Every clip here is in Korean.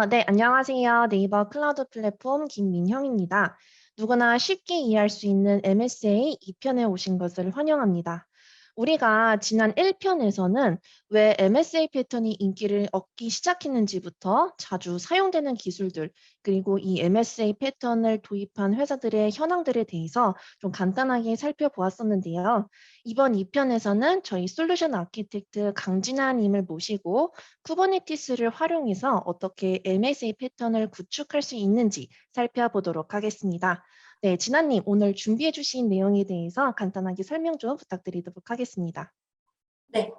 네, 안녕하세요. 네이버 클라우드 플랫폼 김민형입니다. 누구나 쉽게 이해할 수 있는 MSA 2편에 오신 것을 환영합니다. 우리가 지난 1편에서는 왜 MSA 패턴이 인기를 얻기 시작했는지부터 자주 사용되는 기술들, 그리고 이 MSA 패턴을 도입한 회사들의 현황들에 대해서 좀 간단하게 살펴보았었는데요. 이번 2편에서는 저희 솔루션 아키텍트 강진아 님을 모시고 쿠버네티스를 활용해서 어떻게 MSA 패턴을 구축할 수 있는지 살펴보도록 하겠습니다. 네, 진아님, 오늘 준비해 주신 내용에 대해서 간단하게 설명 좀 부탁드리도록 하겠습니다. 네,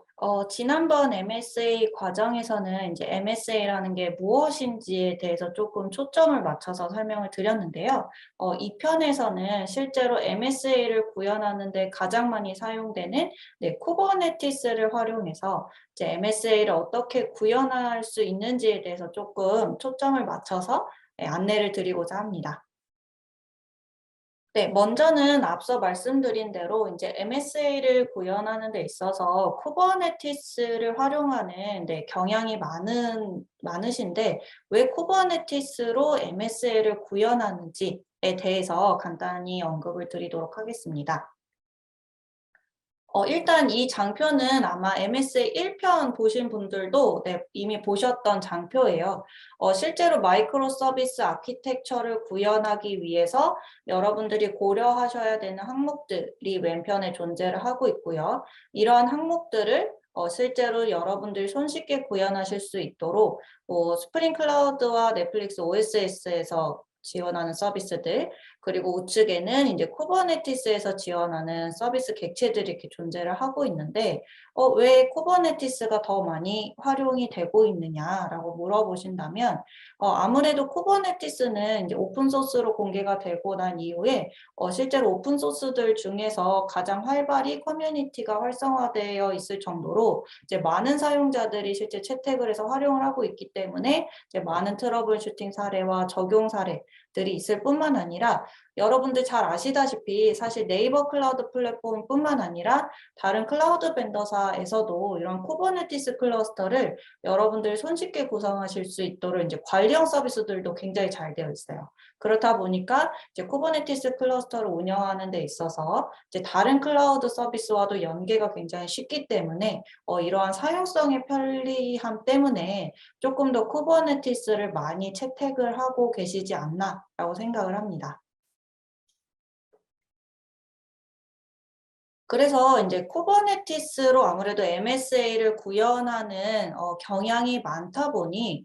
지난번 MSA 과정에서는 이제 MSA라는 게 무엇인지에 대해서 조금 초점을 맞춰서 설명을 드렸는데요. 이 편에서는 실제로 MSA를 구현하는 데 가장 많이 사용되는 쿠버네티스를 활용해서 이제 MSA를 어떻게 구현할 수 있는지에 대해서 조금 초점을 맞춰서 안내를 드리고자 합니다. 네, 먼저는 앞서 말씀드린 대로 이제 MSA를 구현하는 데 있어서 쿠버네티스를 활용하는 경향이 많으신데 왜 쿠버네티스로 MSA를 구현하는지에 대해서 간단히 언급을 드리도록 하겠습니다. 일단 이 장표는 아마 MSA 1편 보신 분들도 이미 보셨던 장표예요. 실제로 마이크로 서비스 아키텍처를 구현하기 위해서 여러분들이 고려하셔야 되는 항목들이 왼편에 존재를 하고 있고요. 이러한 항목들을 실제로 여러분들이 손쉽게 구현하실 수 있도록 스프링 클라우드와 넷플릭스 OSS에서 지원하는 서비스들, 그리고 우측에는 이제 쿠버네티스에서 지원하는 서비스 객체들이 이렇게 존재를 하고 있는데, 왜 쿠버네티스가 더 많이 활용이 되고 있느냐라고 물어보신다면, 아무래도 쿠버네티스는 이제 오픈소스로 공개가 되고 난 이후에, 실제로 오픈소스들 중에서 가장 활발히 커뮤니티가 활성화되어 있을 정도로 이제 많은 사용자들이 실제 채택을 해서 활용을 하고 있기 때문에 이제 많은 트러블 슈팅 사례와 적용 사례들이 있을 뿐만 아니라 여러분들 잘 아시다시피 사실 네이버 클라우드 플랫폼뿐만 아니라 다른 클라우드 벤더사에서도 이런 쿠버네티스 클러스터를 여러분들 손쉽게 구성하실 수 있도록 이제 관리형 서비스들도 굉장히 잘 되어 있어요. 그렇다 보니까 이제 쿠버네티스 클러스터를 운영하는 데 있어서 이제 다른 클라우드 서비스와도 연계가 굉장히 쉽기 때문에 이러한 사용성의 편리함 때문에 조금 더 쿠버네티스를 많이 채택을 하고 계시지 않나라고 생각을 합니다. 그래서 이제 쿠버네티스로 아무래도 MSA를 구현하는 경향이 많다 보니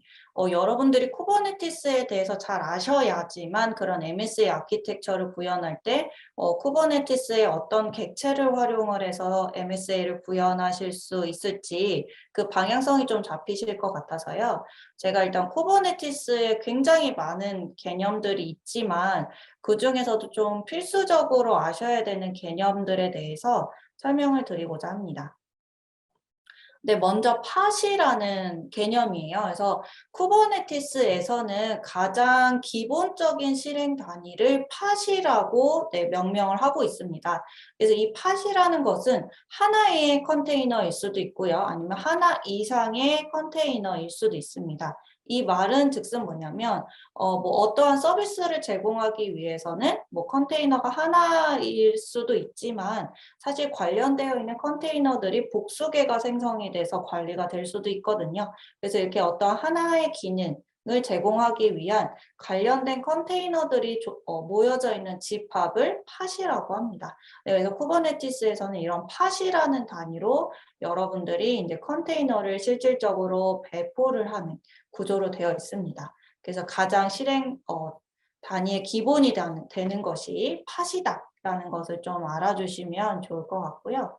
여러분들이 쿠버네티스에 대해서 잘 아셔야지만 그런 MSA 아키텍처를 구현할 때 쿠버네티스의 어떤 객체를 활용을 해서 MSA를 구현하실 수 있을지 그 방향성이 좀 잡히실 것 같아서요. 제가 일단 쿠버네티스에 굉장히 많은 개념들이 있지만 그중에서도 좀 필수적으로 아셔야 되는 개념들에 대해서 설명을 드리고자 합니다. 네, 먼저 팟이라는 개념이에요. 그래서 쿠버네티스에서는 가장 기본적인 실행 단위를 팟이라고 명명을 하고 있습니다. 그래서 이 팟이라는 것은 하나의 컨테이너일 수도 있고요. 아니면 하나 이상의 컨테이너일 수도 있습니다. 이 말은 즉슨 뭐냐면 어떠한 서비스를 제공하기 위해서는 컨테이너가 하나일 수도 있지만 사실 관련되어 있는 컨테이너들이 복수개가 생성이 돼서 관리가 될 수도 있거든요. 그래서 이렇게 어떤 하나의 기능을 제공하기 위한 관련된 컨테이너들이 모여져 있는 집합을 팟이라고 합니다. 그래서 쿠버네티스에서는 이런 팟이라는 단위로 여러분들이 이제 컨테이너를 실질적으로 배포를 하는 구조로 되어 있습니다. 그래서 가장 실행 단위의 기본이 되는 것이 팟이다라는 것을 좀 알아주시면 좋을 것 같고요.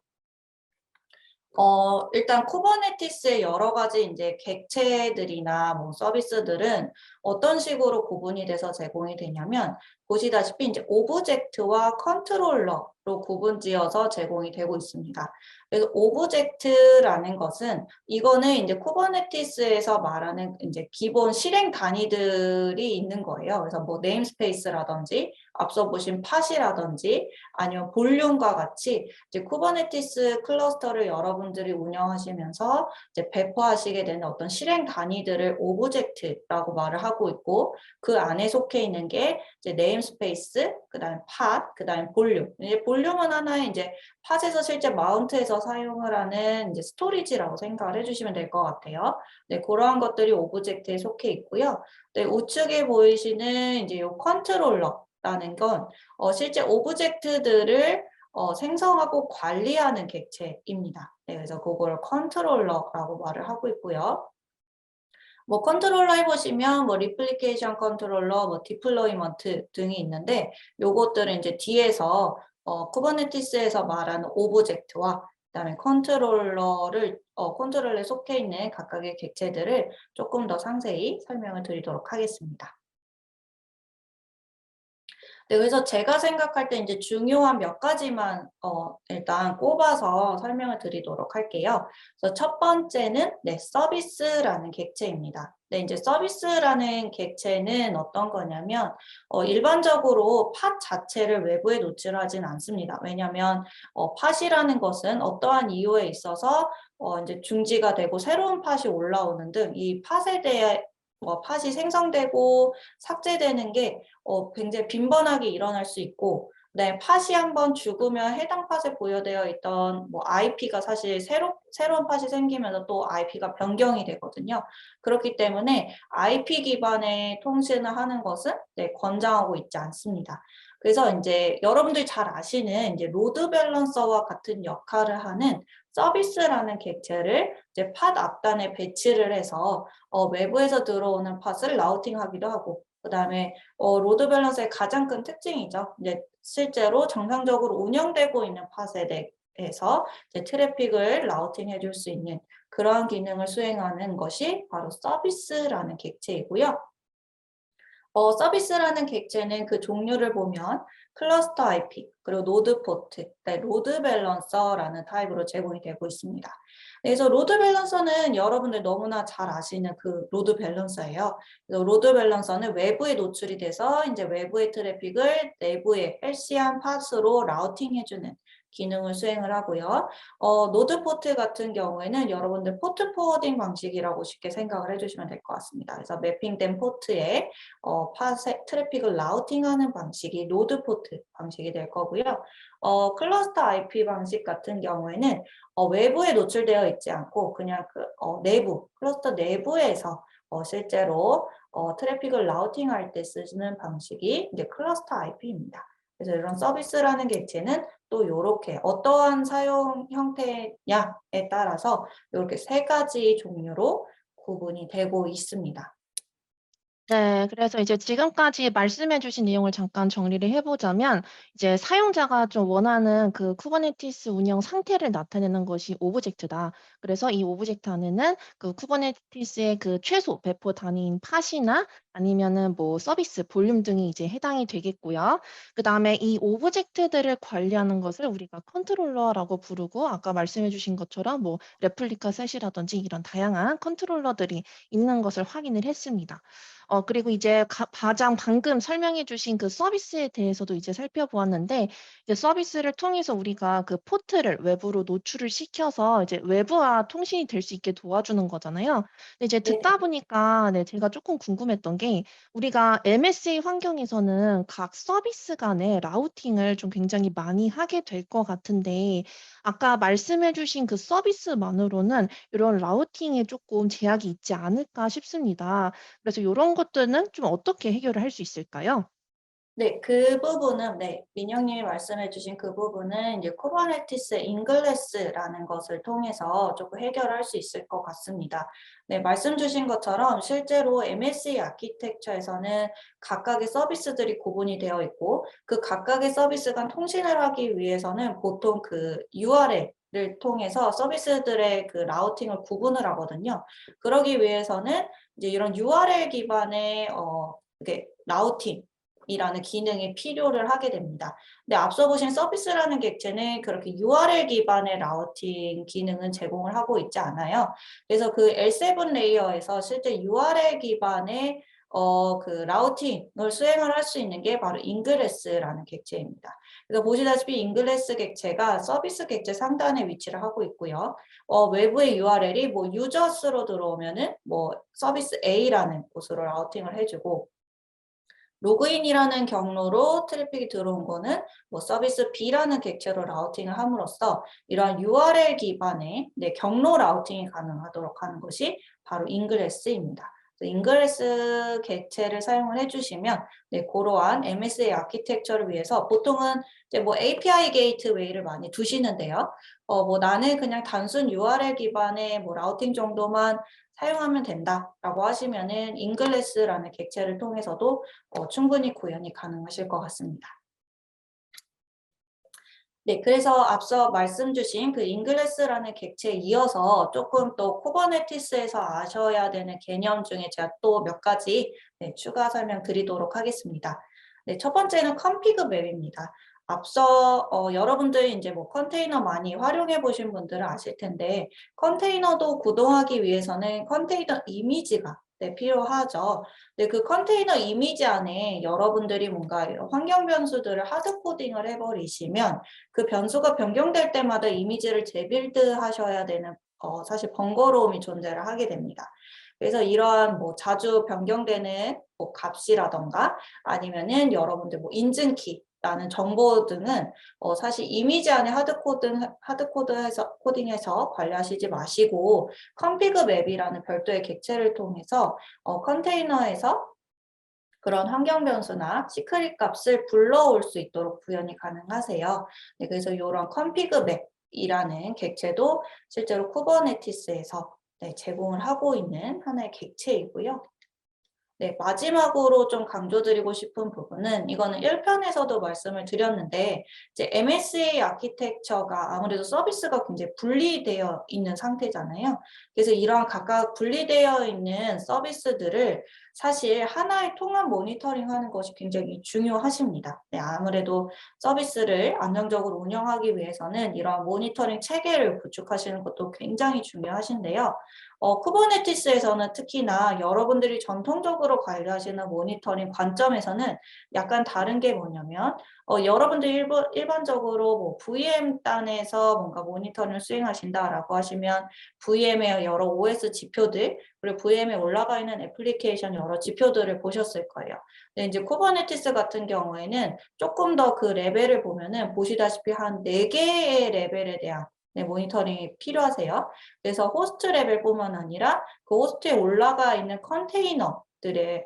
일단 쿠버네티스의 여러 가지 이제 객체들이나 서비스들은 어떤 식으로 구분이 돼서 제공이 되냐면 보시다시피 이제 오브젝트와 컨트롤러로 구분지어서 제공이 되고 있습니다. 그래서 오브젝트라는 것은 이거는 이제 쿠버네티스에서 말하는 이제 기본 실행 단위들이 있는 거예요. 그래서 네임스페이스라든지 앞서 보신 팟이라든지 아니면 볼륨과 같이 이제 쿠버네티스 클러스터를 여러분들이 운영하시면서 이제 배포하시게 되는 어떤 실행 단위들을 오브젝트라고 말을 하고 있고, 그 안에 속해 있는 게 이제 네임스페이스, 그다음에 팟, 그다음에 볼륨. 이제 볼륨은 하나의 이제 팟에서 실제 마운트에서 사용을 하는 이제 스토리지라고 생각을 해주시면 될 것 같아요. 네, 그러한 것들이 오브젝트에 속해 있고요. 네, 우측에 보이시는 이제 요 컨트롤러라는 건 실제 오브젝트들을 생성하고 관리하는 객체입니다. 네, 그래서 그걸 컨트롤러라고 말을 하고 있고요. 뭐 컨트롤러 해보시면 뭐 리플리케이션 컨트롤러, 뭐 디플로이먼트 등이 있는데, 요것들은 이제 뒤에서 쿠버네티스에서 말하는 오브젝트와 그다음에 컨트롤러에 속해 있는 각각의 객체들을 조금 더 상세히 설명을 드리도록 하겠습니다. 네, 그래서 제가 생각할 때 이제 중요한 몇 가지만 일단 꼽아서 설명을 드리도록 할게요. 그래서 첫 번째는 서비스라는 객체입니다. 네, 이제 서비스라는 객체는 어떤 거냐면 일반적으로 팟 자체를 외부에 노출하진 않습니다. 왜냐하면 팟이라는 것은 어떠한 이유에 있어서 이제 중지가 되고 새로운 팟이 올라오는 등 이 팟에 대해 팟이 생성되고 삭제되는 게 굉장히 빈번하게 일어날 수 있고, 네, 팟이 한번 죽으면 해당 팟에 부여되어 있던 뭐 IP가 사실 새로운 팟이 생기면서 또 IP가 변경이 되거든요. 그렇기 때문에 IP 기반의 통신을 하는 것은 권장하고 있지 않습니다. 그래서 이제 여러분들이 잘 아시는 이제 로드 밸런서와 같은 역할을 하는 서비스라는 객체를 이제 팟 앞단에 배치를 해서 외부에서 들어오는 팟을 라우팅하기도 하고, 그다음에 로드 밸런스의 가장 큰 특징이죠. 이제 실제로 정상적으로 운영되고 있는 팟에 대해서 이제 트래픽을 라우팅해 줄 수 있는 그러한 기능을 수행하는 것이 바로 서비스라는 객체이고요. 서비스라는 객체는 그 종류를 보면 클러스터 IP, 그리고 노드 포트, 로드 밸런서라는 타입으로 제공이 되고 있습니다. 그래서 로드 밸런서는 여러분들 너무나 잘 아시는 그 로드 밸런서예요. 그래서 로드 밸런서는 외부에 노출이 돼서 이제 외부의 트래픽을 내부의 헬시한 팟으로 라우팅해주는 기능을 수행을 하고요. 노드 포트 같은 경우에는 여러분들 포트 포워딩 방식이라고 쉽게 생각을 해주시면 될 것 같습니다. 그래서 매핑된 포트에 팟의 트래픽을 라우팅하는 방식이 노드 포트 방식이 될 거고요. 클러스터 IP 방식 같은 경우에는 외부에 노출되어 있지 않고 그냥 그 내부, 클러스터 내부에서 실제로 트래픽을 라우팅할 때 쓰는 방식이 이제 클러스터 IP입니다. 그래서 이런 서비스라는 객체는 또 이렇게 어떠한 사용 형태냐에 따라서 이렇게 세 가지 종류로 구분이 되고 있습니다. 네. 그래서 이제 지금까지 말씀해 주신 내용을 잠깐 정리를 해 보자면 이제 사용자가 좀 원하는 그 쿠버네티스 운영 상태를 나타내는 것이 오브젝트다. 그래서 이 오브젝트 안에는 그 쿠버네티스의 그 최소 배포 단위인 팟이나 아니면은 뭐 서비스, 볼륨 등이 이제 해당이 되겠고요. 그다음에 이 오브젝트들을 관리하는 것을 우리가 컨트롤러라고 부르고, 아까 말씀해 주신 것처럼 뭐 레플리카 셋이라든지 이런 다양한 컨트롤러들이 있는 것을 확인을 했습니다. 그리고 이제 가장 방금 설명해 주신 그 서비스에 대해서도 이제 살펴보았는데, 이제 서비스를 통해서 우리가 그 포트를 외부로 노출을 시켜서 이제 외부와 통신이 될 수 있게 도와주는 거잖아요. 근데 이제 네. 듣다 보니까 제가 조금 궁금했던 게, 우리가 MSA 환경에서는 각 서비스 간의 라우팅을 좀 굉장히 많이 하게 될 것 같은데, 아까 말씀해 주신 그 서비스만으로는 이런 라우팅에 조금 제약이 있지 않을까 싶습니다. 그래서 요런 것들은 좀 어떻게 해결을 할 수 있을까요? 네, 그 부분은 민영님이 말씀해 주신 그 부분은 이제 쿠버네티스 인글레스라는 것을 통해서 조금 해결할 수 있을 것 같습니다. 네, 말씀 주신 것처럼 실제로 MSE 아키텍처에서는 각각의 서비스들이 구분이 되어 있고, 그 각각의 서비스 간 통신을 하기 위해서는 보통 그 URL을 통해서 서비스들의 그 라우팅을 구분을 하거든요. 그러기 위해서는 이제 이런 URL 기반의 이게 라우팅 이라는 기능이 필요를 하게 됩니다. 근데 앞서 보신 서비스라는 객체는 그렇게 URL 기반의 라우팅 기능은 제공을 하고 있지 않아요. 그래서 그 L7 레이어에서 실제 URL 기반의 그 라우팅을 수행을 할 수 있는 게 바로 인그레스라는 객체입니다. 그래서 보시다시피 인그레스 객체가 서비스 객체 상단에 위치를 하고 있고요. 외부의 URL이 뭐 유저스로 들어오면은 뭐 서비스 A라는 곳으로 라우팅을 해주고, 로그인이라는 경로로 트래픽이 들어온 거는 뭐 서비스 B라는 객체로 라우팅을 함으로써 이러한 URL 기반의 경로 라우팅이 가능하도록 하는 것이 바로 인그레스입니다. 인그레스 객체를 사용을 해주시면 그러한 MSA 아키텍처를 위해서 보통은 이제 뭐 API 게이트웨이를 많이 두시는데요. 뭐 나는 그냥 단순 URL 기반의 뭐 라우팅 정도만 사용하면 된다라고 하시면은 인글레스라는 객체를 통해서도 충분히 구현이 가능하실 것 같습니다. 네, 그래서 앞서 말씀 주신 그 인글레스라는 객체에 이어서 조금 또 쿠버네티스에서 아셔야 되는 개념 중에 제가 또 몇 가지 추가 설명 드리도록 하겠습니다. 네, 첫 번째는 컨피그 맵입니다. 앞서 여러분들이 이제 뭐 컨테이너 많이 활용해 보신 분들은 아실 텐데, 컨테이너도 구동하기 위해서는 컨테이너 이미지가 필요하죠. 네, 그 컨테이너 이미지 안에 여러분들이 뭔가 환경 변수들을 하드 코딩을 해버리시면 그 변수가 변경될 때마다 이미지를 재빌드 하셔야 되는 사실 번거로움이 존재를 하게 됩니다. 그래서 이러한 뭐 자주 변경되는 뭐 값이라던가 아니면은 여러분들 뭐 인증키 라는 정보 등은 사실 이미지 안에 코딩해서 관리하시지 마시고 컨피그 맵이라는 별도의 객체를 통해서 컨테이너에서 그런 환경 변수나 시크릿 값을 불러올 수 있도록 구현이 가능하세요. 네, 그래서 이런 컨피그 맵이라는 객체도 실제로 쿠버네티스에서 제공을 하고 있는 하나의 객체이고요. 네, 마지막으로 좀 강조드리고 싶은 부분은 이거는 1편에서도 말씀을 드렸는데 이제 MSA 아키텍처가 아무래도 서비스가 굉장히 분리되어 있는 상태잖아요. 그래서 이러한 각각 분리되어 있는 서비스들을 사실 하나의 통합 모니터링하는 것이 굉장히 중요하십니다. 네, 아무래도 서비스를 안정적으로 운영하기 위해서는 이러한 모니터링 체계를 구축하시는 것도 굉장히 중요하신데요. 쿠버네티스에서는 특히나 여러분들이 전통적으로 관리하시는 모니터링 관점에서는 약간 다른 게 뭐냐면 여러분들이 일반적으로 뭐 VM 단에서 뭔가 모니터링을 수행하신다라고 하시면 VM의 여러 OS 지표들 그리고 VM에 올라가 있는 애플리케이션 여러 지표들을 보셨을 거예요. 근데 이제 쿠버네티스 같은 경우에는 조금 더 그 레벨을 보면은 보시다시피 한 4개의 레벨에 대한 모니터링이 필요하세요. 그래서 호스트 레벨뿐만 아니라 그 호스트에 올라가 있는 컨테이너들의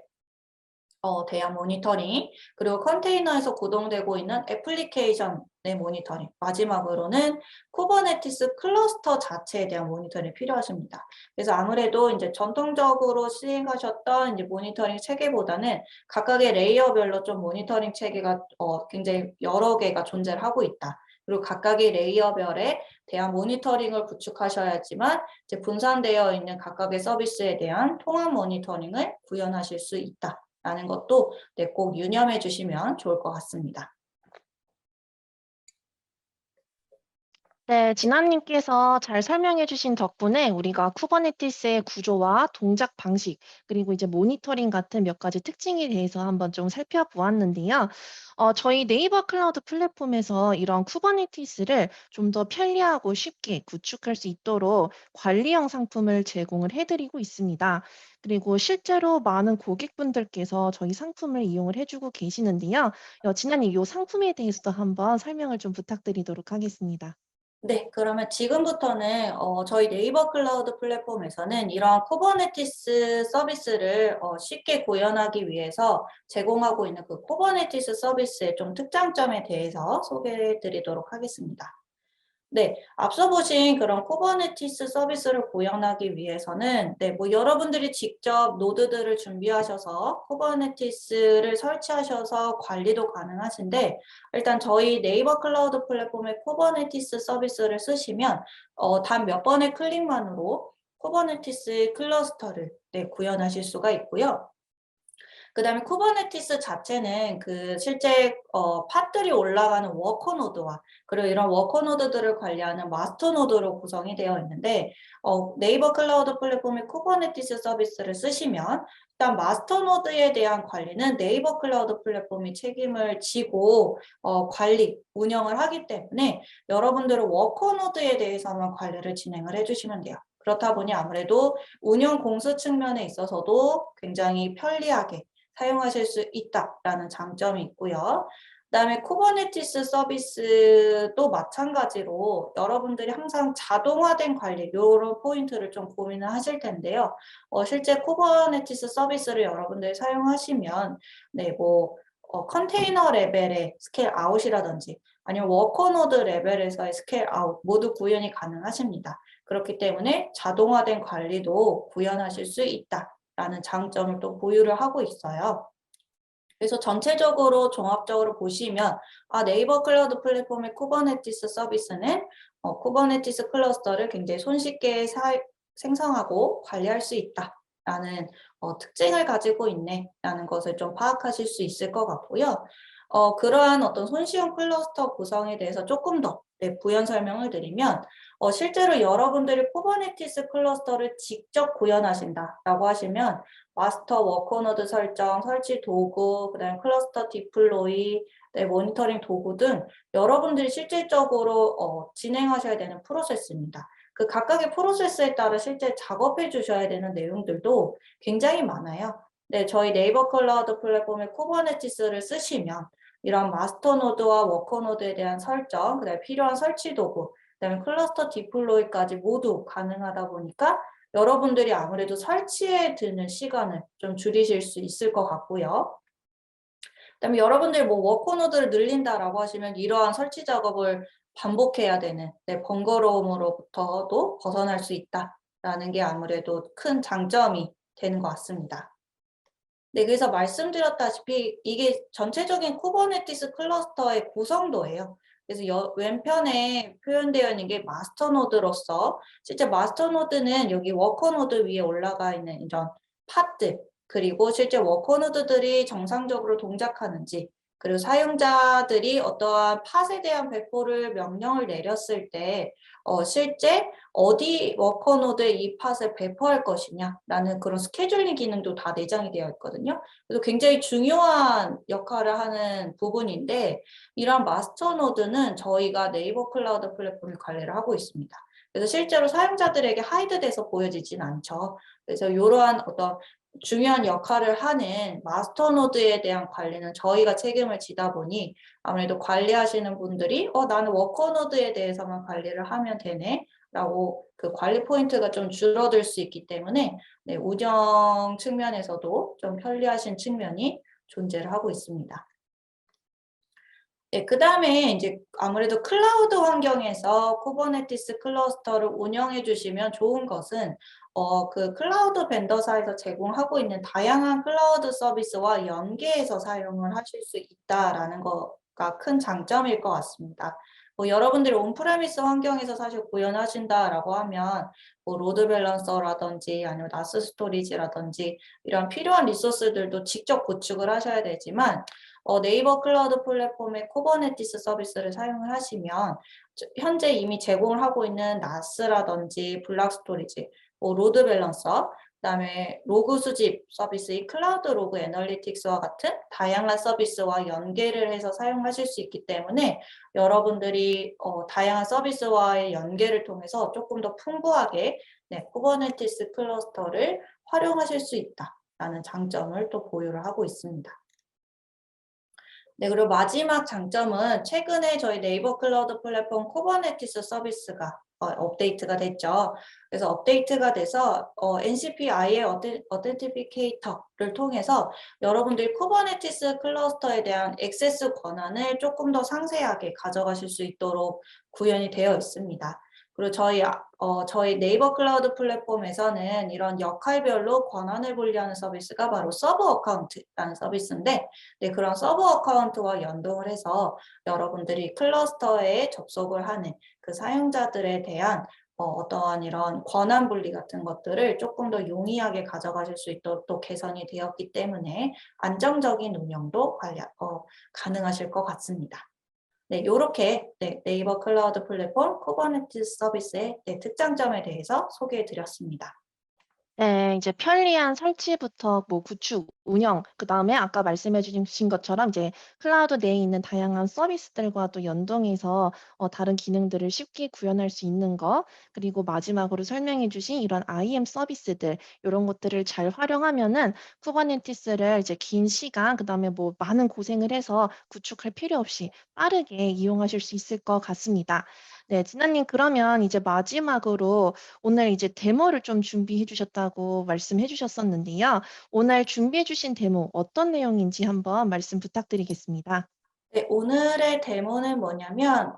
대한 모니터링, 그리고 컨테이너에서 구동되고 있는 애플리케이션의 모니터링, 마지막으로는 쿠버네티스 클러스터 자체에 대한 모니터링이 필요하십니다. 그래서 아무래도 이제 전통적으로 시행하셨던 이제 모니터링 체계보다는 각각의 레이어별로 좀 모니터링 체계가 굉장히 여러 개가 존재를 하고 있다. 그리고 각각의 레이어별에 대한 모니터링을 구축하셔야지만 이제 분산되어 있는 각각의 서비스에 대한 통합 모니터링을 구현하실 수 있다. 라는 것도 꼭 유념해 주시면 좋을 것 같습니다. 네, 진아님께서 잘 설명해 주신 덕분에 우리가 쿠버네티스의 구조와 동작 방식, 그리고 이제 모니터링 같은 몇 가지 특징에 대해서 한번 좀 살펴보았는데요. 저희 네이버 클라우드 플랫폼에서 이런 쿠버네티스를 좀 더 편리하고 쉽게 구축할 수 있도록 관리형 상품을 제공을 해드리고 있습니다. 그리고 실제로 많은 고객분들께서 저희 상품을 이용을 해주고 계시는데요. 진아님, 이 상품에 대해서도 한번 설명을 좀 부탁드리도록 하겠습니다. 네, 그러면 지금부터는 저희 네이버 클라우드 플랫폼에서는 이런 쿠버네티스 서비스를 쉽게 구현하기 위해서 제공하고 있는 그 쿠버네티스 서비스의 좀 특장점에 대해서 소개해 드리도록 하겠습니다. 네, 앞서 보신 그런 쿠버네티스 서비스를 구현하기 위해서는 뭐 여러분들이 직접 노드들을 준비하셔서 쿠버네티스를 설치하셔서 관리도 가능하신데 일단 저희 네이버 클라우드 플랫폼의 쿠버네티스 서비스를 쓰시면 단 몇 번의 클릭만으로 쿠버네티스 클러스터를 구현하실 수가 있고요. 그다음에 쿠버네티스 자체는 그 실제 팟들이 올라가는 워커 노드와 그리고 이런 워커 노드들을 관리하는 마스터 노드로 구성이 되어 있는데 네이버 클라우드 플랫폼의 쿠버네티스 서비스를 쓰시면 일단 마스터 노드에 대한 관리는 네이버 클라우드 플랫폼이 책임을 지고 관리, 운영을 하기 때문에 여러분들은 워커 노드에 대해서만 관리를 진행을 해주시면 돼요. 그렇다 보니 아무래도 운영 공수 측면에 있어서도 굉장히 편리하게 사용하실 수 있다라는 장점이 있고요. 그다음에 쿠버네티스 서비스도 마찬가지로 여러분들이 항상 자동화된 관리 이런 포인트를 좀 고민을 하실 텐데요. 실제 쿠버네티스 서비스를 여러분들이 사용하시면 컨테이너 레벨의 스케일 아웃이라든지 아니면 워커노드 레벨에서의 스케일 아웃 모두 구현이 가능하십니다. 그렇기 때문에 자동화된 관리도 구현하실 수 있다라는 장점을 또 보유를 하고 있어요. 그래서 전체적으로 종합적으로 보시면 네이버 클라우드 플랫폼의 쿠버네티스 서비스는 쿠버네티스 클러스터를 굉장히 손쉽게 생성하고 관리할 수 있다라는 특징을 가지고 있네라는 것을 좀 파악하실 수 있을 것 같고요. 그러한 어떤 손쉬운 클러스터 구성에 대해서 조금 더 부연 설명을 드리면 실제로 여러분들이 쿠버네티스 클러스터를 직접 구현하신다라고 하시면 마스터 워커노드 설정, 설치 도구, 그다음에 클러스터 디플로이, 모니터링 도구 등 여러분들이 실질적으로 진행하셔야 되는 프로세스입니다. 그 각각의 프로세스에 따라 실제 작업해 주셔야 되는 내용들도 굉장히 많아요. 네, 저희 네이버 클라우드 플랫폼의 쿠버네티스를 쓰시면 이런 마스터 노드와 워커 노드에 대한 설정, 그다음에 필요한 설치 도구, 그다음에 클러스터 디플로이까지 모두 가능하다 보니까 여러분들이 아무래도 설치에 드는 시간을 좀 줄이실 수 있을 것 같고요. 그다음에 여러분들이 워커 노드를 늘린다라고 하시면 이러한 설치 작업을 반복해야 되는 번거로움으로부터도 벗어날 수 있다라는 게 아무래도 큰 장점이 되는 것 같습니다. 네, 그래서 말씀드렸다시피 이게 전체적인 쿠버네티스 클러스터의 구성도예요. 그래서 왼편에 표현되어 있는 게 마스터 노드로서 실제 마스터 노드는 여기 워커 노드 위에 올라가 있는 이런 팟들 그리고 실제 워커 노드들이 정상적으로 동작하는지 그리고 사용자들이 어떠한 팟에 대한 배포를 명령을 내렸을 때 실제 어디 워커 노드에 이 팟을 배포할 것이냐라는 그런 스케줄링 기능도 다 내장이 되어 있거든요. 그래서 굉장히 중요한 역할을 하는 부분인데 이런 마스터 노드는 저희가 네이버 클라우드 플랫폼을 관리를 하고 있습니다. 그래서 실제로 사용자들에게 하이드돼서 보여지진 않죠. 그래서 이러한 어떤 중요한 역할을 하는 마스터 노드에 대한 관리는 저희가 책임을 지다 보니 아무래도 관리하시는 분들이 나는 워커 노드에 대해서만 관리를 하면 되네 라고 그 관리 포인트가 좀 줄어들 수 있기 때문에 운영 측면에서도 좀 편리하신 측면이 존재를 하고 있습니다. 네, 그다음에 이제 아무래도 클라우드 환경에서 쿠버네티스 클러스터를 운영해 주시면 좋은 것은 그 클라우드 벤더사에서 제공하고 있는 다양한 클라우드 서비스와 연계해서 사용을 하실 수 있다라는 거가 큰 장점일 것 같습니다. 여러분들이 온프레미스 환경에서 사실 구현하신다라고 하면 로드 밸런서라든지 아니면 나스 스토리지라든지 이런 필요한 리소스들도 직접 구축을 하셔야 되지만 네이버 클라우드 플랫폼의 쿠버네티스 서비스를 사용을 하시면 현재 이미 제공을 하고 있는 나스라든지 블락 스토리지, 로드 밸런서, 그다음에 로그 수집 서비스, 클라우드 로그 애널리틱스와 같은 다양한 서비스와 연계를 해서 사용하실 수 있기 때문에 여러분들이 다양한 서비스와의 연계를 통해서 조금 더 풍부하게 쿠버네티스 클러스터를 활용하실 수 있다라는 장점을 또 보유를 하고 있습니다. 네, 그리고 마지막 장점은 최근에 저희 네이버 클라우드 플랫폼 쿠버네티스 서비스가 업데이트가 됐죠. 그래서 업데이트가 돼서 NCPI의 어텐티피케이터를 통해서 여러분들이 쿠버네티스 클러스터에 대한 액세스 권한을 조금 더 상세하게 가져가실 수 있도록 구현이 되어 있습니다. 그리고 저희 네이버 클라우드 플랫폼에서는 이런 역할별로 권한을 분리하는 서비스가 바로 서브 어카운트라는 서비스인데 그런 서브 어카운트와 연동을 해서 여러분들이 클러스터에 접속을 하는 그 사용자들에 대한 어떠한 이런 권한 분리 같은 것들을 조금 더 용이하게 가져가실 수 있도록 또 개선이 되었기 때문에 안정적인 운영도 가능하실 것 같습니다. 네, 요렇게 네이버 클라우드 플랫폼 쿠버네티스 서비스의 특장점에 대해서 소개해 드렸습니다. 네, 이제 편리한 설치부터 뭐 구축, 운영, 그다음에 아까 말씀해 주신 것처럼 이제 클라우드 내에 있는 다양한 서비스들과 또 연동해서 다른 기능들을 쉽게 구현할 수 있는 거, 그리고 마지막으로 설명해 주신 이런 IM 서비스들, 이런 것들을 잘 활용하면은 쿠버네티스를 이제 긴 시간, 그다음에 뭐 많은 고생을 해서 구축할 필요 없이 빠르게 이용하실 수 있을 것 같습니다. 네, 진아님, 그러면 이제 마지막으로 오늘 이제 데모를 좀 준비해 주셨다고 말씀해 주셨었는데요. 오늘 준비해 주신 데모 어떤 내용인지 한번 말씀 부탁드리겠습니다. 네, 오늘의 데모는 뭐냐면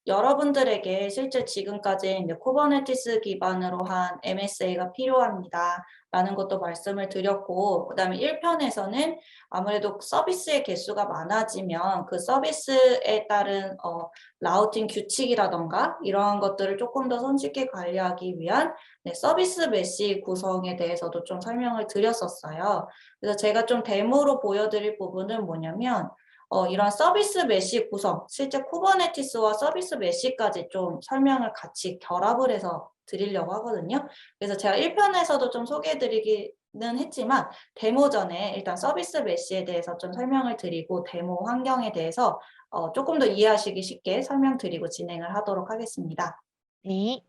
여러분들에게 실제 지금까지 이제 쿠버네티스 기반으로 한 MSA가 필요합니다. 라는 것도 말씀을 드렸고, 그다음에 1편에서는 아무래도 서비스의 개수가 많아지면 그 서비스에 따른 라우팅 규칙이라던가 이러한 것들을 조금 더 손쉽게 관리하기 위한 서비스 메시 구성에 대해서도 좀 설명을 드렸었어요. 그래서 제가 좀 데모로 보여드릴 부분은 뭐냐면 이런 서비스 메시 구성, 실제 쿠버네티스와 서비스 메시까지 좀 설명을 같이 결합을 해서 드리려고 하거든요. 그래서 제가 1편에서도 좀 소개해드리기는 했지만 데모 전에 일단 서비스 메시에 대해서 좀 설명을 드리고 데모 환경에 대해서 조금 더 이해하시기 쉽게 설명드리고 진행을 하도록 하겠습니다. 네.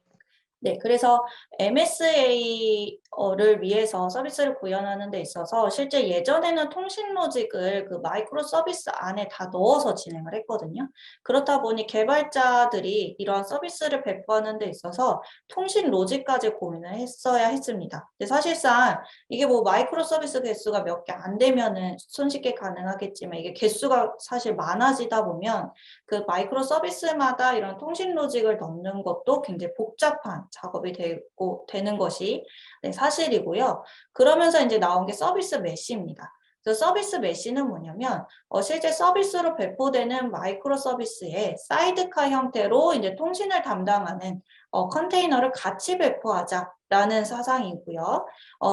네, 그래서 MSA를 위해서 서비스를 구현하는 데 있어서 실제 예전에는 통신 로직을 그 마이크로 서비스 안에 다 넣어서 진행을 했거든요. 그렇다 보니 개발자들이 이러한 서비스를 배포하는 데 있어서 통신 로직까지 고민을 했어야 했습니다. 근데 사실상 이게 뭐 마이크로 서비스 개수가 몇 개 안 되면은 손쉽게 가능하겠지만 이게 개수가 사실 많아지다 보면 그 마이크로 서비스마다 이런 통신 로직을 넣는 것도 굉장히 복잡한 작업이 되는 것이 사실이고요. 그러면서 이제 나온 게 서비스 메시입니다. 그래서 서비스 메시는 뭐냐면 실제 서비스로 배포되는 마이크로 서비스에 사이드카 형태로 이제 통신을 담당하는 컨테이너를 같이 배포하자라는 사상이고요.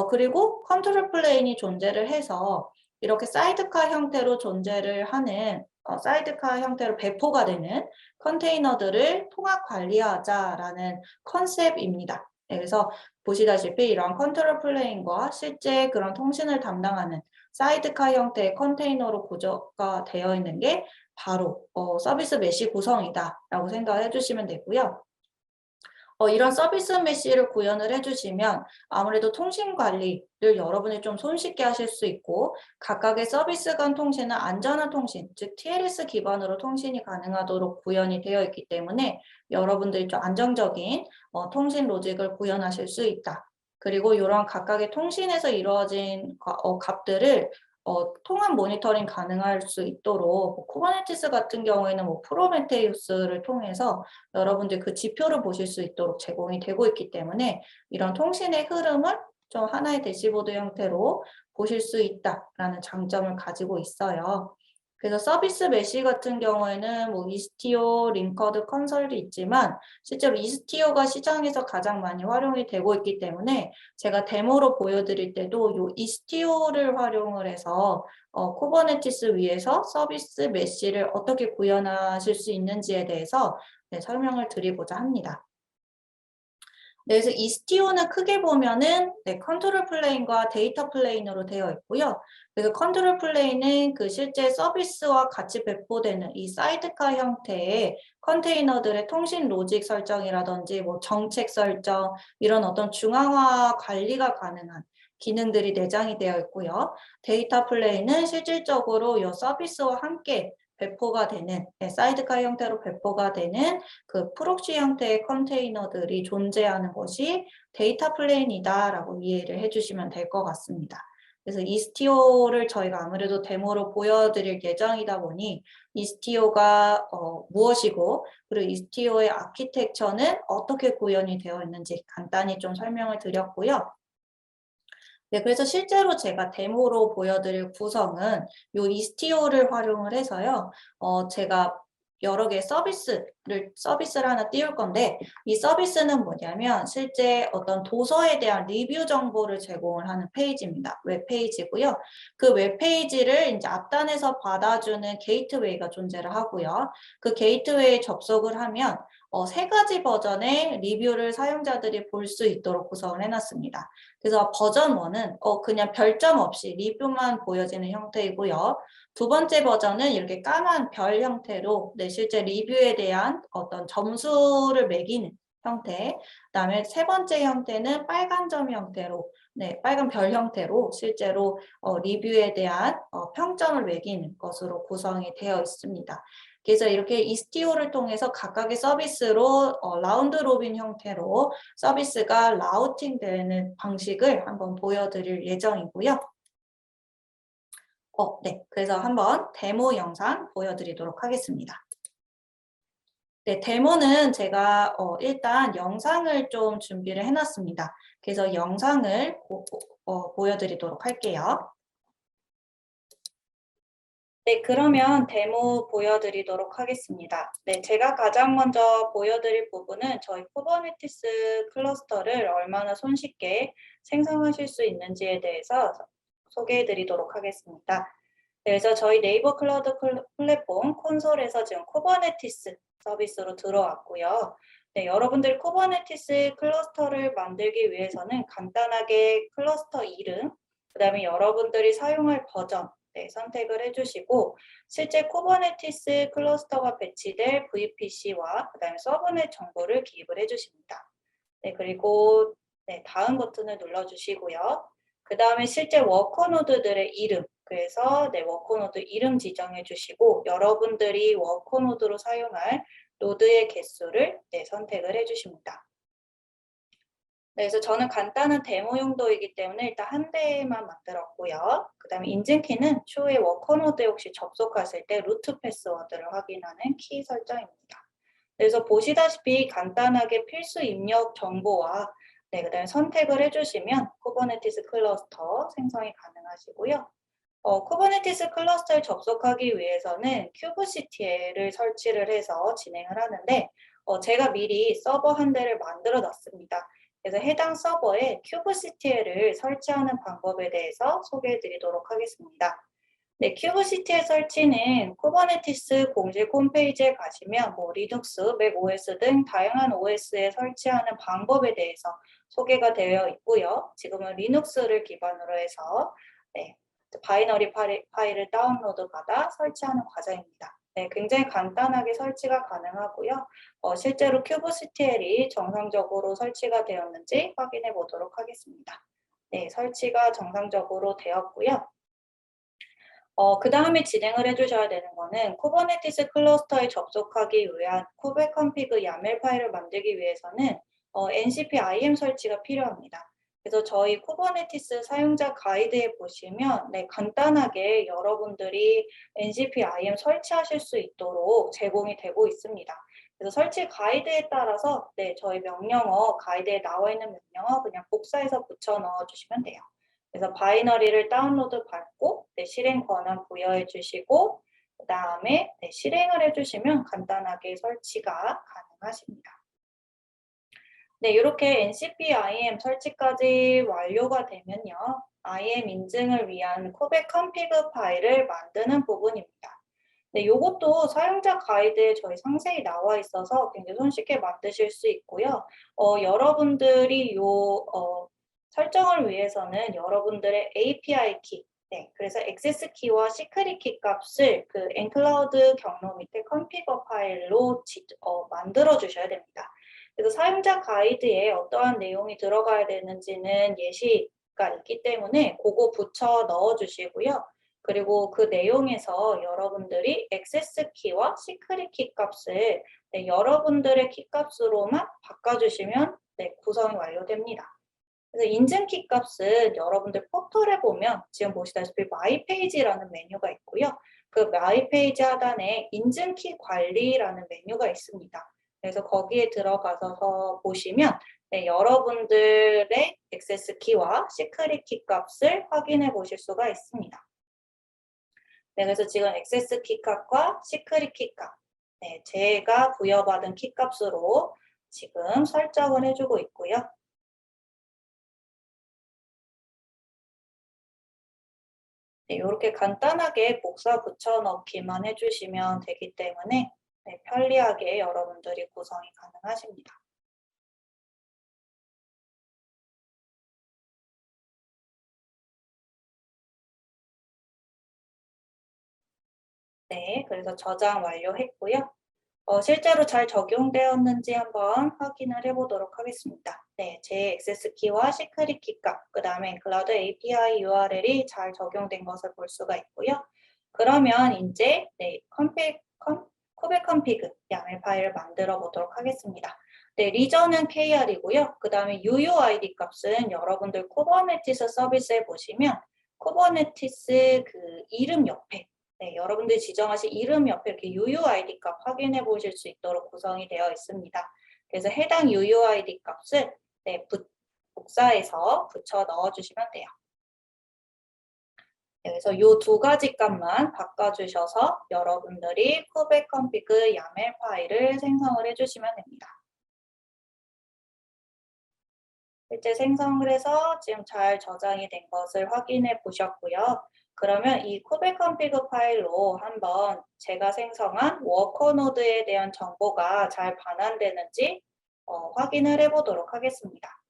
그리고 컨트롤 플레인이 존재를 해서 이렇게 사이드카 형태로 존재를 하는 사이드카 형태로 배포가 되는 컨테이너들을 통합 관리하자라는 컨셉입니다. 네, 그래서 보시다시피 이런 컨트롤 플레인과 실제 그런 통신을 담당하는 사이드카 형태의 컨테이너로 구조가 되어 있는 게 바로 서비스 메시 구성이다라고 생각을 해주시면 되고요. 이런 서비스 메시를 구현을 해주시면 아무래도 통신 관리를 여러분이 좀 손쉽게 하실 수 있고 각각의 서비스 간 통신은 안전한 통신, 즉 TLS 기반으로 통신이 가능하도록 구현이 되어 있기 때문에 여러분들이 좀 안정적인 통신 로직을 구현하실 수 있다. 그리고 이런 각각의 통신에서 이루어진 값들을 통합 모니터링 가능할 수 있도록 쿠버네티스 같은 경우에는 뭐 프로메테우스를 통해서 여러분들 그 지표를 보실 수 있도록 제공이 되고 있기 때문에 이런 통신의 흐름을 좀 하나의 대시보드 형태로 보실 수 있다라는 장점을 가지고 있어요. 그래서 서비스 메시 같은 경우에는 뭐 이스티오, 링커드, 컨설이 있지만 실제로 이스티오가 시장에서 가장 많이 활용이 되고 있기 때문에 제가 데모로 보여드릴 때도 이 이스티오를 활용을 해서 쿠버네티스 위에서 서비스 메시를 어떻게 구현하실 수 있는지에 대해서 설명을 드리고자 합니다. 네, 그래서 이스티오는 크게 보면은 컨트롤 플레인과 데이터 플레인으로 되어 있고요. 그래서 컨트롤 플레인은 그 실제 서비스와 같이 배포되는 이 사이드카 형태의 컨테이너들의 통신 로직 설정이라든지 뭐 정책 설정 이런 어떤 중앙화 관리가 가능한 기능들이 내장이 되어 있고요. 데이터 플레인은 실질적으로 이 서비스와 함께 배포가 되는 사이드카 형태로 배포가 되는 그 프록시 형태의 컨테이너들이 존재하는 것이 데이터 플레인이다라고 이해를 해주시면 될 것 같습니다. 그래서 이스티오를 저희가 아무래도 데모로 보여드릴 예정이다 보니 이스티오가 무엇이고 그리고 이스티오의 아키텍처는 어떻게 구현이 되어 있는지 간단히 좀 설명을 드렸고요. 네, 그래서 실제로 제가 데모로 보여드릴 구성은 이 이스티오를 활용을 해서요. 제가 여러 개의 서비스를 하나 띄울 건데 이 서비스는 뭐냐면 실제 어떤 도서에 대한 리뷰 정보를 제공을 하는 페이지입니다. 웹페이지고요. 그 웹페이지를 이제 앞단에서 받아주는 게이트웨이가 존재를 하고요. 그 게이트웨이에 접속을 하면 세 가지 버전의 리뷰를 사용자들이 볼 수 있도록 구성을 해놨습니다. 그래서 버전 1은 그냥 별점 없이 리뷰만 보여지는 형태이고요. 두 번째 버전은 이렇게 까만 별 형태로 실제 리뷰에 대한 어떤 점수를 매기는 형태. 그다음에 세 번째 형태는 빨간 점 형태로, 빨간 별 형태로 실제로 리뷰에 대한 평점을 매기는 것으로 구성이 되어 있습니다. 그래서 이렇게 이스티오를 통해서 각각의 서비스로 라운드 로빈 형태로 서비스가 라우팅되는 방식을 한번 보여드릴 예정이고요. 네. 그래서 한번 데모 영상 보여드리도록 하겠습니다. 네, 데모는 제가 일단 영상을 좀 준비를 해놨습니다. 그래서 영상을 보여드리도록 할게요. 네, 그러면 데모 보여드리도록 하겠습니다. 네, 제가 가장 먼저 보여드릴 부분은 저희 쿠버네티스 클러스터를 얼마나 손쉽게 생성하실 수 있는지에 대해서 소개해드리도록 하겠습니다. 그래서 저희 네이버 클라우드 플랫폼 콘솔에서 지금 쿠버네티스 서비스로 들어왔고요. 네, 여러분들 쿠버네티스 클러스터를 만들기 위해서는 간단하게 클러스터 이름, 그 다음에 여러분들이 사용할 버전 선택을 해주시고 실제 쿠버네티스 클러스터가 배치될 VPC와 그 다음에 서브넷 정보를 기입을 해주십니다. 네, 그리고 다음 버튼을 눌러주시고요. 그 다음에 실제 워커노드들의 이름, 그래서 워커노드 이름 지정해 주시고 여러분들이 워커노드로 사용할 노드의 개수를 선택을 해주십니다. 그래서 저는 간단한 데모 용도이기 때문에 일단 한 대만 만들었고요. 그 다음에 인증키는 추후에 워커노드에 혹시 접속하실 때 루트 패스워드를 확인하는 키 설정입니다. 그래서 보시다시피 간단하게 필수 입력 정보와 그 다음에 선택을 해주시면 쿠버네티스 클러스터 생성이 가능하시고요. 쿠버네티스 클러스터에 접속하기 위해서는 kubectl을 설치를 해서 진행을 하는데 제가 미리 서버 한 대를 만들어 놨습니다. 그래서 해당 서버에 kubectl을 설치하는 방법에 대해서 소개해 드리도록 하겠습니다. 네, kubectl 설치는 쿠버네티스 공식 홈페이지에 가시면 리눅스, 맥OS 등 다양한 OS에 설치하는 방법에 대해서 소개가 되어 있고요. 지금은 리눅스를 기반으로 해서 바이너리 파일을 다운로드 받아 설치하는 과정입니다. 네, 굉장히 간단하게 설치가 가능하고요. 실제로 kubectl이 정상적으로 설치가 되었는지 확인해 보도록 하겠습니다. 네, 설치가 정상적으로 되었고요. 그 다음에 진행을 해주셔야 되는 거는 쿠버네티스 클러스터에 접속하기 위한 kubeconfig YAML 파일을 만들기 위해서는 ncp im 설치가 필요합니다. 그래서 저희 쿠버네티스 사용자 가이드에 보시면 간단하게 여러분들이 ncp im 설치하실 수 있도록 제공이 되고 있습니다. 그래서 설치 가이드에 따라서 저희 명령어 가이드에 나와 있는 명령어 그냥 복사해서 붙여 넣어 주시면 돼요. 그래서 바이너리를 다운로드 받고 실행 권한 부여해 주시고 그 다음에 실행을 해주시면 간단하게 설치가 가능하십니다. 네, 이렇게 ncp im 설치까지 완료가 되면요. im 인증을 위한 kubecconfig 파일을 만드는 부분입니다. 네, 이것도 사용자 가이드에 저희 상세히 나와 있어서 굉장히 손쉽게 만드실 수 있고요. 여러분들이 설정을 위해서는 여러분들의 API 키, 그래서 액세스 키와 시크릿 키 값을 그 엔클라우드 경로 밑에 컨피거 파일로 만들어 주셔야 됩니다. 그래서 사용자 가이드에 어떠한 내용이 들어가야 되는지는 예시가 있기 때문에 그거 붙여 넣어 주시고요. 그리고 그 내용에서 여러분들이 액세스 키와 시크릿 키 값을 여러분들의 키 값으로만 바꿔주시면 구성이 완료됩니다. 그래서 인증키 값은 여러분들 포털에 보면 지금 보시다시피 마이 페이지라는 메뉴가 있고요. 그 마이 페이지 하단에 인증키 관리라는 메뉴가 있습니다. 그래서 거기에 들어가서 보시면 여러분들의 액세스 키와 시크릿 키 값을 확인해 보실 수가 있습니다. 그래서 지금 액세스 키 값과 시크릿 키 값 네, 제가 부여받은 키 값으로 지금 설정을 해주고 있고요. 네, 이렇게 간단하게 복사 붙여넣기만 해주시면 되기 때문에 네, 편리하게 여러분들이 구성이 가능하십니다. 네, 그래서 저장 완료했고요. 실제로 잘 적용되었는지 한번 확인을 해보도록 하겠습니다. 네, 제 액세스 키와 시크릿 키 값, 그 다음에 클라우드 API URL이 잘 적용된 것을 볼 수가 있고요. 그러면 이제 네, 쿠베 컴피그 YAML 파일을 만들어 보도록 하겠습니다. 네, 리전은 KR이고요. 그 다음에 UUID 값은 여러분들 쿠버네티스 서비스에 보시면 쿠버네티스 그 이름 옆에 네, 여러분들이 지정하신 이름 옆에 이렇게 UUID 값 확인해 보실 수 있도록 구성이 되어 있습니다. 그래서 해당 UUID 값을 네, 복사해서 붙여 넣어주시면 돼요. 네, 그래서 이 두 가지 값만 바꿔주셔서 여러분들이 쿠베 컴피그 YAML 파일을 생성을 해주시면 됩니다. 실제 생성을 해서 지금 잘 저장이 된 것을 확인해 보셨고요. 그러면 이 쿠베 컴피그 파일로 한번 제가 생성한 워커 노드에 대한 정보가 잘 반환되는지 확인을 해 보도록 하겠습니다.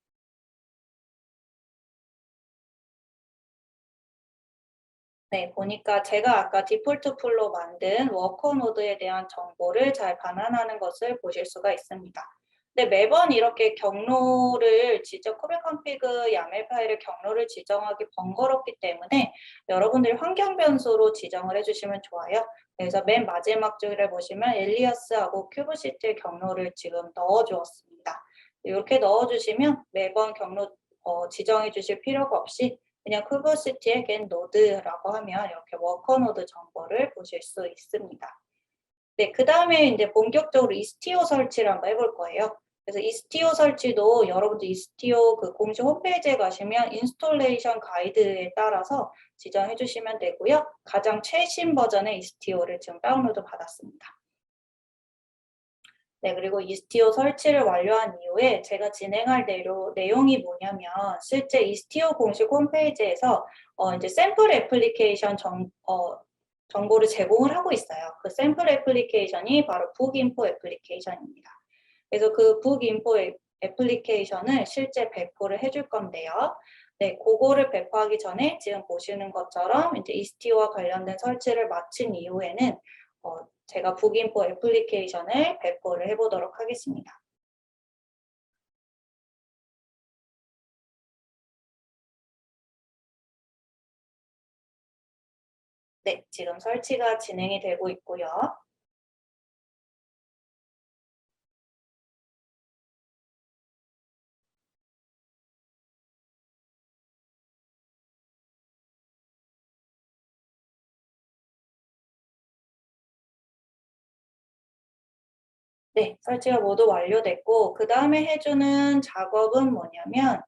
네, 보니까 제가 아까 디폴트 풀로 만든 워커 노드에 대한 정보를 잘 반환하는 것을 보실 수가 있습니다. 근데 매번 이렇게 경로를 쿠베 컴피그 YAML 파일의 경로를 지정하기 번거롭기 때문에 여러분들이 환경 변수로 지정을 해주시면 좋아요. 그래서 맨 마지막 줄에 보시면 엘리아스하고 큐브시트의 경로를 지금 넣어주었습니다. 이렇게 넣어주시면 매번 경로 지정해 주실 필요가 없이 그냥 큐브시티의 get 노드라고 하면 이렇게 워커 노드 정보를 보실 수 있습니다. 네, 그 다음에 이제 본격적으로 이스티오 설치를 한번 해볼 거예요. 그래서 이스티오 설치도 여러분들 이스티오 그 공식 홈페이지에 가시면 인스톨레이션 가이드에 따라서 지정해 주시면 되고요. 가장 최신 버전의 이스티오를 지금 다운로드 받았습니다. 네, 그리고 이스티오 설치를 완료한 이후에 제가 진행할 내용이 뭐냐면 실제 이스티오 공식 홈페이지에서 이제 샘플 애플리케이션 정보를 제공을 하고 있어요. 그 샘플 애플리케이션이 바로 북인포 애플리케이션입니다. 그래서 그 북인포 애플리케이션을 실제 배포를 해줄 건데요. 네, 그거를 배포하기 전에 지금 보시는 것처럼 이제 이스티오와 관련된 설치를 마친 이후에는 제가 북인포 애플리케이션을 배포를 해보도록 하겠습니다. 네, 지금 설치가 진행이 되고 있고요. 네, 설치가 모두 완료됐고 그 다음에 해주는 작업은 뭐냐면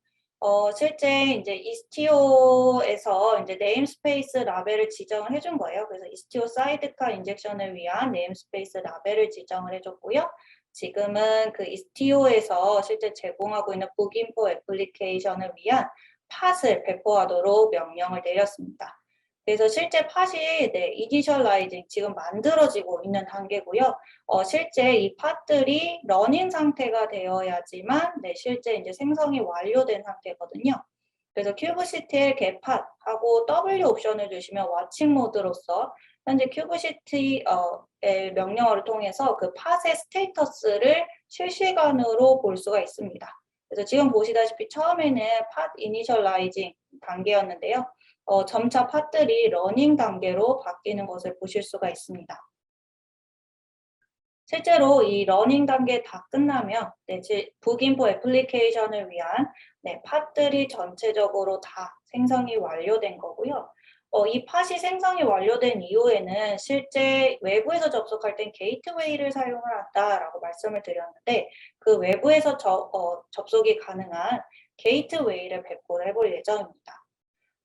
실제 이제 이스티오에서 이제 네임스페이스 라벨을 지정을 해준 거예요. 그래서 이스티오 사이드카 인젝션을 위한 네임스페이스 라벨을 지정을 해줬고요. 지금은 그 이스티오에서 실제 제공하고 있는 북인포 애플리케이션을 위한 팟을 배포하도록 명령을 내렸습니다. 그래서 실제 팟이 네, 이니셜라이징 지금 만들어지고 있는 단계고요. 실제 이 팟들이 러닝 상태가 되어야지만 네, 실제 이제 생성이 완료된 상태거든요. 그래서 큐브시티의 getPath하고 W 옵션을 주시면 워칭 모드로서 현재 큐브시티의 명령어를 통해서 그 팟의 스테이터스를 실시간으로 볼 수가 있습니다. 그래서 지금 보시다시피 처음에는 팟 이니셜라이징 단계였는데요. 점차 팟들이 러닝 단계로 바뀌는 것을 보실 수가 있습니다. 실제로 이 러닝 단계 다 끝나면 네, 북인포 애플리케이션을 위한 네, 팟들이 전체적으로 다 생성이 완료된 거고요. 이 팟이 생성이 완료된 이후에는 실제 외부에서 접속할 땐 게이트웨이를 사용을 한다라고 말씀을 드렸는데 그 외부에서 접속이 가능한 게이트웨이를 배포를 해볼 예정입니다.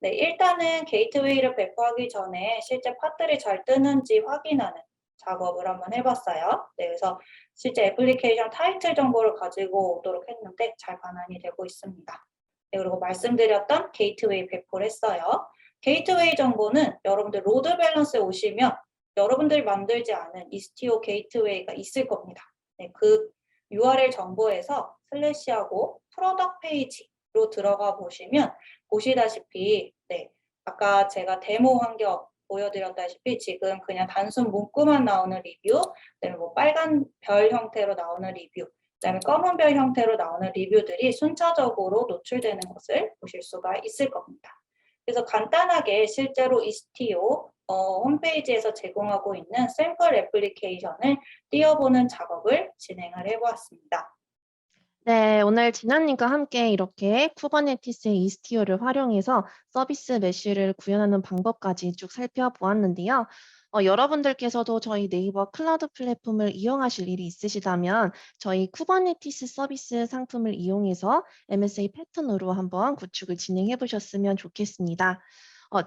네, 일단은 게이트웨이를 배포하기 전에 실제 팟들이 잘 뜨는지 확인하는 작업을 한번 해봤어요. 네, 그래서 실제 애플리케이션 타이틀 정보를 가지고 오도록 했는데 잘 반환이 되고 있습니다. 네, 그리고 말씀드렸던 게이트웨이 배포를 했어요. 게이트웨이 정보는 여러분들 로드 밸런스에 오시면 여러분들이 만들지 않은 이스티오 게이트웨이가 있을 겁니다. 네, 그 URL 정보에서 슬래시하고 프로덕트 페이지로 들어가 보시면 보시다시피 네, 아까 제가 데모 환경 보여드렸다시피 지금 그냥 단순 문구만 나오는 리뷰, 그다음에 뭐 빨간 별 형태로 나오는 리뷰, 그다음에 검은 별 형태로 나오는 리뷰들이 순차적으로 노출되는 것을 보실 수가 있을 겁니다. 그래서 간단하게 실제로 이스티오 홈페이지에서 제공하고 있는 샘플 애플리케이션을 띄워보는 작업을 진행을 해보았습니다. 네, 오늘 진아님과 함께 이렇게 쿠버네티스의 이스티오를 활용해서 서비스 메쉬를 구현하는 방법까지 쭉 살펴보았는데요. 여러분들께서도 저희 네이버 클라우드 플랫폼을 이용하실 일이 있으시다면 저희 쿠버네티스 서비스 상품을 이용해서 MSA 패턴으로 한번 구축을 진행해 보셨으면 좋겠습니다.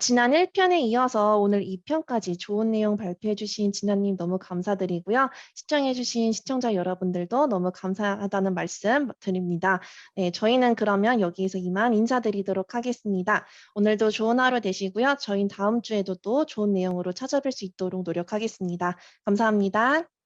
지난 1편에 이어서 오늘 2편까지 좋은 내용 발표해 주신 진아님 너무 감사드리고요. 시청해 주신 시청자 여러분들도 너무 감사하다는 말씀 드립니다. 네, 저희는 그러면 여기에서 이만 인사드리도록 하겠습니다. 오늘도 좋은 하루 되시고요. 저희는 다음 주에도 또 좋은 내용으로 찾아뵐 수 있도록 노력하겠습니다. 감사합니다.